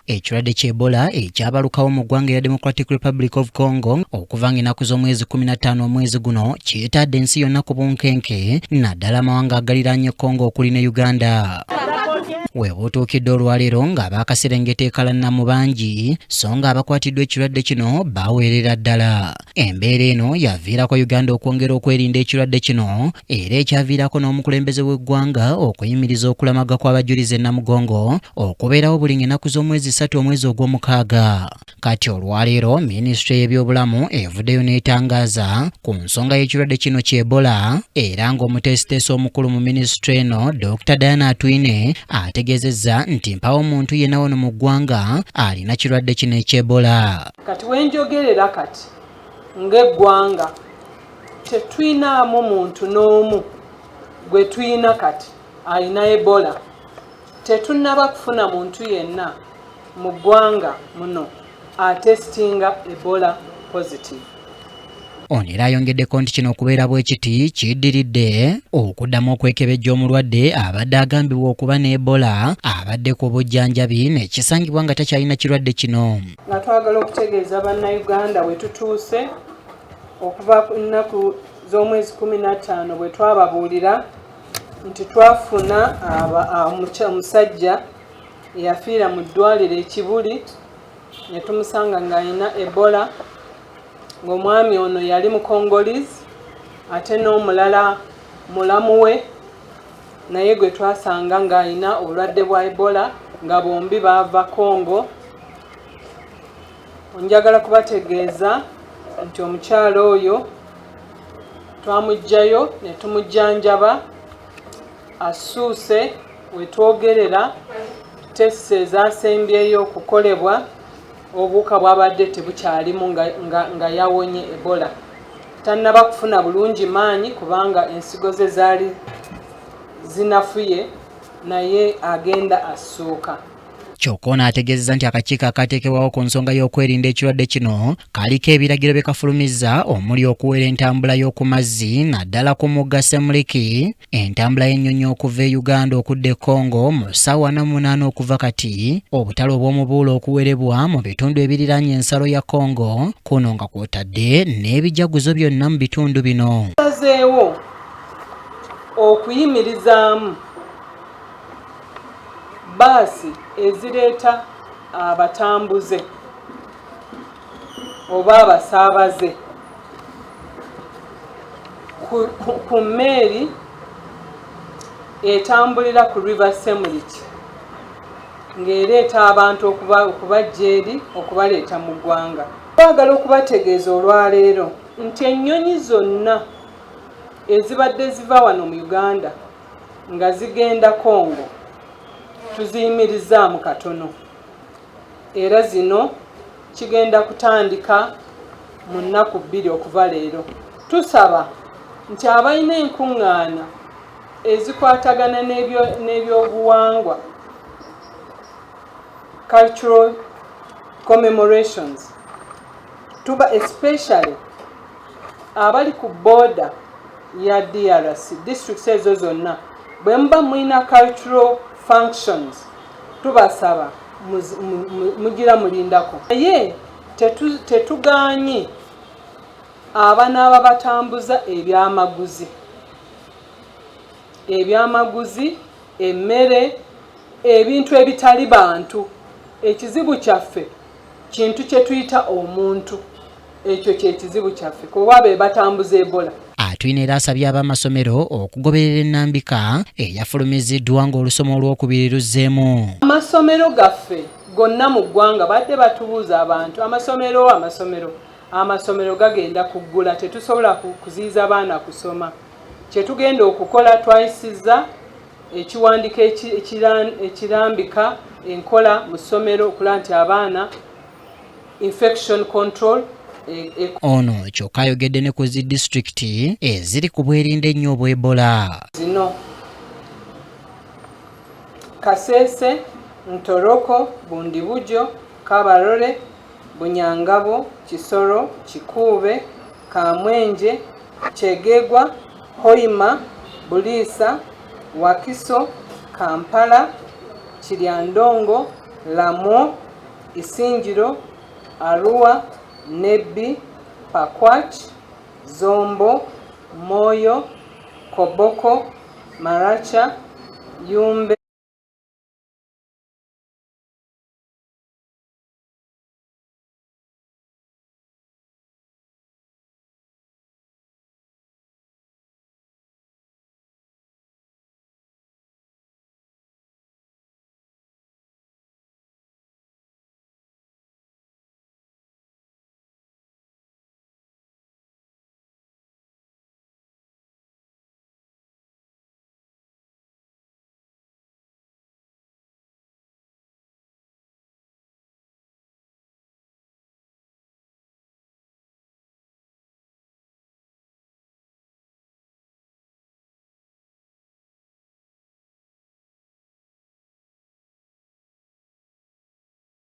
ekirwadde ky'Ebola ekyabalukawo mu ggwanga ya Democratic Republic of Congo okuva ng'ennaku z'omwezi 15 omwezi guno kyetadde ensi yonna ku bunkenke naddala amawanga agaliraanye Congo okuli ne Uganda. Weebuutuukidde olwaleero ng'abaakaserengeta ekalannamu bangi so ng'abakwatiddwa ekirwadde kino baweerera ddala. Embeera eno yaviirako Uganda okwongera okwerinda ekirwadde kino era ekyaviirako n'omukulembeze w'eggwanga okuyimiriza okulamaga kw'abajulizi e Namugongo okubeerawo buli ennaku z'omwezi 3 omwezi ogw'omukaaga. Kati olwaleero minisitule y'ebyobulamu evuddeyo n'etangaaza ku nsonga y'ekirwadde kino ky'Ebola era ng'omuteesiteesi omukulu mu minisitule eno Dr. Diana Atwine ategeezezza nti mpawo omuntu yenna wano mu ggwanga alina kirwadde kino eky'Ebola. Kati wenjogerera kati ng'eggwanga tetuyinaamu muntu n'omu gwe tuyina kati alina Ebola. Tetunnaba kufuna muntu yenna mu ggwanga muno atestinga Ebola positive. Ono era ayongeddeko nti kino okubeera bwe kiti kiddiridde okuddamu okwekebejja omulwadde abadde agambibwa okuba ne Ebola abadde ku bujjanjabi nekisangibwa nga takyalina kirwadde kino. Nga twagala okutegeeza bannayuganda bwe tutuuse okuva ku nnaku z'omwezi 15 bwe twababuulira nti twafuna omusajja eyafiira mu ddwaliro e Kibuli ne tumusanga ng'alina Ebola. Ng'omwami ono yali mukongolizi ate n'omulala mulamu we naye gwe twasanga ng'alina obulwadde bwa Ebola nga bombi baava Congo. Njagala kubategeeza nti omukyalo oyo twamuggyayo ne tumujjanjaba asuuse we twogerera tesisi ezasembyeyo okukolebwa obuuka bwabadde tebukyalimu nga yawonye Ebola. Tannaba kufuna bulungi maanyi kubanga ensigo ze zaali zinafuye naye agenda assuuka. Kyokka ono ategeezezza nti akakiiko akateekebwawo ku nsonga y'okwerinda ekirwadde kino kaliko ebiragiro bye kafulumizza omuli okuweera entambula y'oku mazzi naddala ku mugga Semuliki, entambula y'ennyonyi okuva e Uganda okudda e Congo mu ssaawa 48 okuva kati, obutale obw'omubuulo okuwerebwa mu bitundu ebiriraanye ensalo ya Congo, kuno nga kw'otadde n'ebijaguzo byonna mu bitundu bino. Tusazeewo okuyimirizaamu baasi ezireeta abatambuze oba abasaabaze ku mmeeri etambulira ku River Semuliki ng'ereeta abantu okubajja eri okubaleeta mu ggwanga. Twagala okubategeeza olwaleero nti ennyonyi zonna ezibadde ziva wano mu Uganda nga zigenda Congo tuziyimirizaamu katono era zino kigenda kutandika mu nnaku 2 okuva leero. Tusaba nti abalina enkuŋŋaana ezikwatagana n'ebyobuwangwa cultural commemorations tuba especially abali ku border ya DRC districts ezo zonna bwe muba mulina cultural functions tubasaba mugira mulindako. Naye tetugaanye abanaaba batambuza ebyamaguzi, emmere, ebintu ebitali bantu. Ekizibu kyaffe kintu kye tuyita omuntu, ekyo ky'ekizibu kyaffe kuba be batambuza Ebola. Atwine era asabye ab'amasomero okugoberera ennambika eyafulumiziddwa ng'olusoma olwokubiri luzzeemu. Amasomero gaffe gonna mu ggwanga badde batubuuza abantu amasomero gagenda kuggula, tetusobola kuziyiza baana kusoma. Kye tugenda okukola twayisizza ekiwandiiko ekirambika enkola mu ssomero okulaba nti abaana infection control. Ono kyokka ayogedde ne ku zi disitulikiti eziri ku bwerinde ennyo obw'Ebola. Zino Kasese, Ntoroko, Bundibujo, Kabarore, Bunyangabo, Kisoro, Kikuube, Kamwenje, Kyegegwa, Hoima, Buliisa, Wakiso, Kampala, Kiryandongo, Lamo, Isingiro, Arua, Nebbi, Pakwach, Zombo, Moyo, Koboko, Maracha, Yumbe.